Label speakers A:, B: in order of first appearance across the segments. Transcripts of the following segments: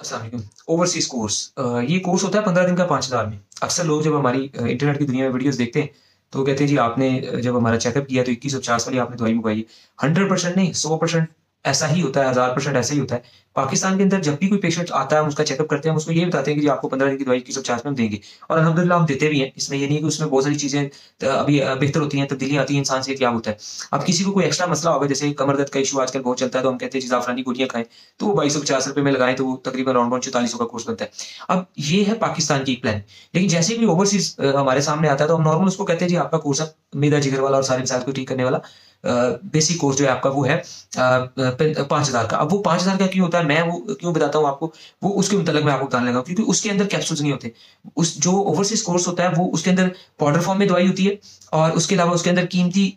A: अस्सलाम वालेकुम। Overseas course ये कोर्स होता है 15 दिन का 5,000 में। अक्सर लोग जब हमारी इंटरनेट की दुनिया में वीडियोज़ देखते हैं, तो वो कहते हैं जी आपने जब हमारा चेकअप किया तो 2150 वाली आपने दवाई मंगवाई है। 100% नहीं, 100% ऐसा ही होता है, 1000% ऐसा ही होता है। पाकिस्तान के अंदर जब भी कोई पेशेंट आता है, हम उसका चेकअप करते हैं, हम उसको ये बताते हैं कि जी आपको 15 दिन की दवाई 2150 में हम देंगे। और अल्हम्दुलिल्लाह हम देते भी हैं। इसमें ये नहीं है कि उसमें बहुत सारी चीज़ें अभी बेहतर होती हैं, तब्दीलियाँ आती हैं, इंसान सेहतयाब होता है। अब किसी को कोई एक्स्ट्रा मसला होगा, जैसे कमर दर्द का इश्यू आजकल बहुत चलता है, तो हम कहते हैं जी ज़ाफ़रानी गोलियाँ खाएँ। तो वो ₹2250 में लगाएँ, तो वो तकरीबन अराउंड अबाउट 4400 का कोर्स बनता है। अब ये है पाकिस्तान की प्लान। लेकिन जैसे ही कोई ओवरसीज़ हमारे सामने आता है, तो हम नॉर्मल उसको कहते हैं जी आपका कोर्स है मेदा जिगर वाला और सारे मसाइल को ठीक करने वाला। बेसिक कोर्स जो है आपका वो है 5,000 का। अब वो 5,000 का क्यों होता है, मैं वो क्यों बताता हूँ आपको, वो उसके मुतल्लिक मैं आपको बताने लगा हूँ, क्योंकि उसके अंदर कैप्सूल्स नहीं होते। उस जो ओवरसीज़ कोर्स होता है, वो उसके अंदर पाउडर फॉर्म में दवाई होती है और उसके अलावा उसके अंदर कीमती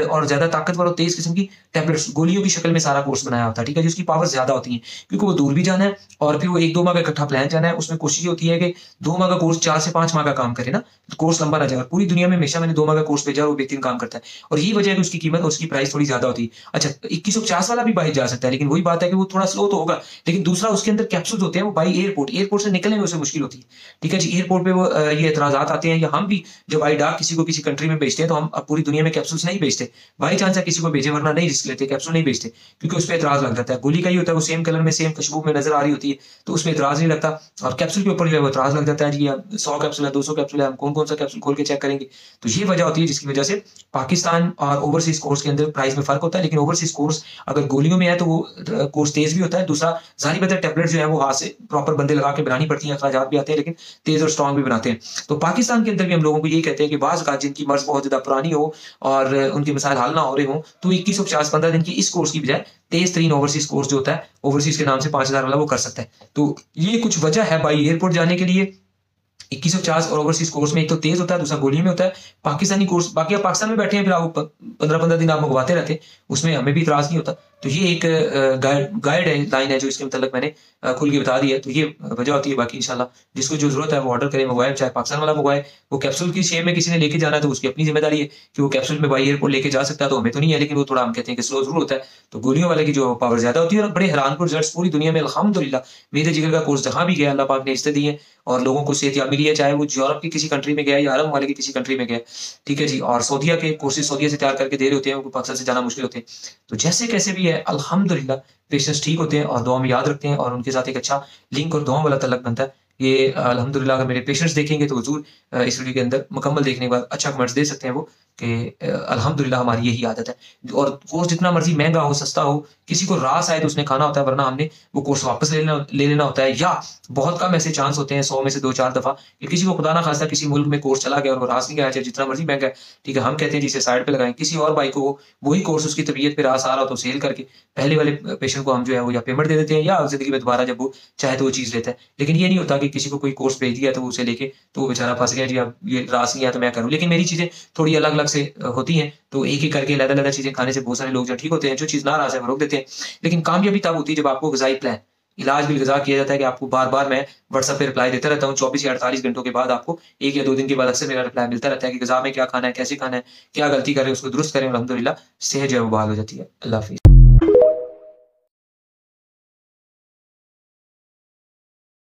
A: और ज़्यादा ताकतवर और तेज़ किस्म की टैबलेट्स, गोलियों की शक्ल में सारा कोर्स बनाया होता है, ठीक है? जिसकी पावर ज़्यादा होती है, क्योंकि वो दूर भी जाना है और फिर वो 1-2 माह का इकट्ठा प्लान जाना है। उसमें कोशिश ये होती है कि 2 माह का कोर्स 4 से 5 माह का काम करे ना, तो कोर्स लंबा ना जाए। और पूरी दुनिया में हमेशा मैंने 2 माह का कोर्स भेजा और वो बेहतरीन काम करता है। और यही वजह है कि उसकी कीमत और उसकी प्राइस थोड़ी ज़्यादा होती है। अच्छा, 2150 वाला भी बाहर जा सकता है, लेकिन वही बात है कि वो थोड़ा स्लो तो होगा, लेकिन दूसरा उसके अंदर कैप्सूल्स होते हैं, वो बाई एयरपोर्ट से निकलने में उसे मुश्किल होती है। ठीक है जी, एयरपोर्ट पे वो ये एतराज़ात आते हैं, या हम भी जब बाई डाक किसी को किसी कंट्री में भेजते हैं, तो हम अब पूरी दुनिया में कैप्सूल्स नहीं भेजते। बाई चांस है किसी को भेजें, वरना नहीं रिस्क लेते, कैप्सूल नहीं भेजते, क्योंकि उसपे एतराज़ लग जाता है। गोली का ही होता है, वो सेम कलर में, सेम खुशबू में नज़र आ रही होती है, तो उसमें एतराज़ नहीं लगता। और कैप्सूल के ऊपर जो है वो एतराज़ लग जाता है जी, 100 कैप्सूल है, 200 कैप्सूल है, हम कौन-कौन सा कैप्सूल खोल के चेक करेंगे। तो ये वजह होती है जिसकी वजह से पाकिस्तान और ओवरसीज़ कोर्स के अंदर प्राइस में फ़र्क होता है। लेकिन ओवरसीज़ कोर्स अगर गोलियों में है, तो वो कोर्स तेज़ भी होता है। दूसरा, ज़ाहिर बात है टैबलेट जो है वो हाथ से प्रॉपर बंदे लगा के बनानी पड़ती हैं, अखराजात भी आते हैं, लेकिन तेज़ और स्ट्रॉन्ग भी बनाते हैं। तो पाकिस्तान के अंदर भी हम लोगों को यही कहते हैं कि बाज़ औक़ात जिनकी मर्ज़ बहुत ज़्यादा पुरानी हो और उनके मसाइल हल ना हो रहे हों, तो 2150 15 दिन की इस कोर्स की बजाय तेज़ तरीन ओवरसीज़ कोर्स जो होता है, ओवरसीज़ के नाम से 5,000 वाला वो कर सकता है। तो ये कुछ वजह है बाई एयरपोर्ट जाने के लिए। 2150 और ओवरसीज़ कोर्स में एक तो तेज़ होता है, दूसरा गोलियों में होता है। पाकिस्तानी कोर्स, बाकी आप पाकिस्तान में बैठे हैं, फिर आप 15-15 दिन आप मंगवाते रहते हैं, उसमें हमें भी इतराज़ नहीं होता। तो ये एक गाइड है, लाइन है जो इसके मुतल्लिक मैंने खुल के बता दी है। तो ये वजह होती है। बाकी इंशाल्लाह जिसको जो ज़रूरत है वो ऑर्डर करे, मंगवाए, चाहे पाकिस्तान वाला मंगवाए। वो कैप्सूल की शेप में किसी ने लेके जाना है, तो उसकी अपनी ज़िम्मेदारी है कि वो कैप्सूल में बाई एयरपोर्ट लेके जा सकता है, तो हमें तो नहीं है, लेकिन वो थोड़ा हम कहते हैं कि स्लो ज़रूर होता है। तो गोलियों वाले की जो पावर ज़्यादा होती है, और बड़े हैरानकुन रिज़ल्ट्स पूरी दुनिया में अल्हम्दुलिल्लाह, मेरे जिगर का कोर्स जहाँ भी गया, अल्लाह पाक ने इज़्ज़त दी है और लोगों को सेहतयाब मिली है, चाहे वो यूरोप की किसी कंट्री में गया या अरब वाले की किसी कंट्री में गया। ठीक है जी, और सऊदीया के कोर्सेज़ सऊदीया से तैयार करके दे रहे होते हैं, उनको पाकिस्तान से जाना मुश्किल होते हैं। तो जैसे कैसे भी है, अल्हम्दुलिल्लाह पेशेंट्स ठीक होते हैं और दुआ में याद रखते हैं, और उनके साथ एक अच्छा लिंक और दुआओं वाला तल्लक बनता है। ये अल्हम्दुलिल्लाह अगर मेरे पेशेंट्स देखेंगे, तो ज़रूर इस वीडियो के अंदर मुकम्मल देखने के बाद अच्छा कमेंट्स दे सकते हैं वो, कि अल्हम्दुलिल्लाह हमारी यही आदत है। और कोर्स जितना मर्ज़ी महँगा हो, सस्ता हो, किसी को रास आए तो उसने खाना होता है, वरना हमने वो कोर्स वापस ले लेना होता है। या बहुत कम ऐसे चांस होते हैं, 100 में से 2-4 दफ़ा, कि किसी को खुदा ना खास्ता किसी मुल्क में कोर्स चला गया और वो रास नहीं आया, चाहे जितना मर्ज़ी महँगा है। ठीक है, हम कहते हैं जी इसे साइड पे लगाएँ, किसी और भाई को वही कोर्स उसकी तबीयत पे रास आ रहा हो, तो सेल करके पहले वाले पेशेंट को हम जो है वो या पेमेंट दे देते हैं, या ज़िंदगी में दोबारा जब वो चाहे तो वो चीज़ लेता है। लेकिन ये नहीं होता कि किसी को कोई कोर्स भेज दिया तो वो उसे लेके, तो वो बेचारा फँस गया जी, अब ये रास नहीं आया तो मैं करूँ। लेकिन मेरी चीज़ें थोड़ी अलग-अलग से होती हैं, तो एक-एक करके अलग-अलग चीज़ें खाने से बहुत सारे लोग जो ठीक होते हैं, जो चीज़ ना रास है वो रोक देते हैं। लेकिन कामयाबी तब होती है जब आपको ग़िज़ाई प्लान, इलाज बिल-ग़िज़ा किया जाता है, कि आपको बार-बार मैं व्हाट्सएप पे रिप्लाई देता रहता हूँ, 24 या 48 घंटों के बाद आपको 1 या 2 दिन के बाद अक्सर मेरा रिप्लाई मिलता रहता है कि ग़िज़ा में क्या खाना है, कैसे खाना है, क्या गलती कर रहे हैं उसको दुरुस्त करें, अल्हम्दुलिल्लाह सेहत जो है वो बहाल हो जाती है। अल्लाह हाफ़िज़।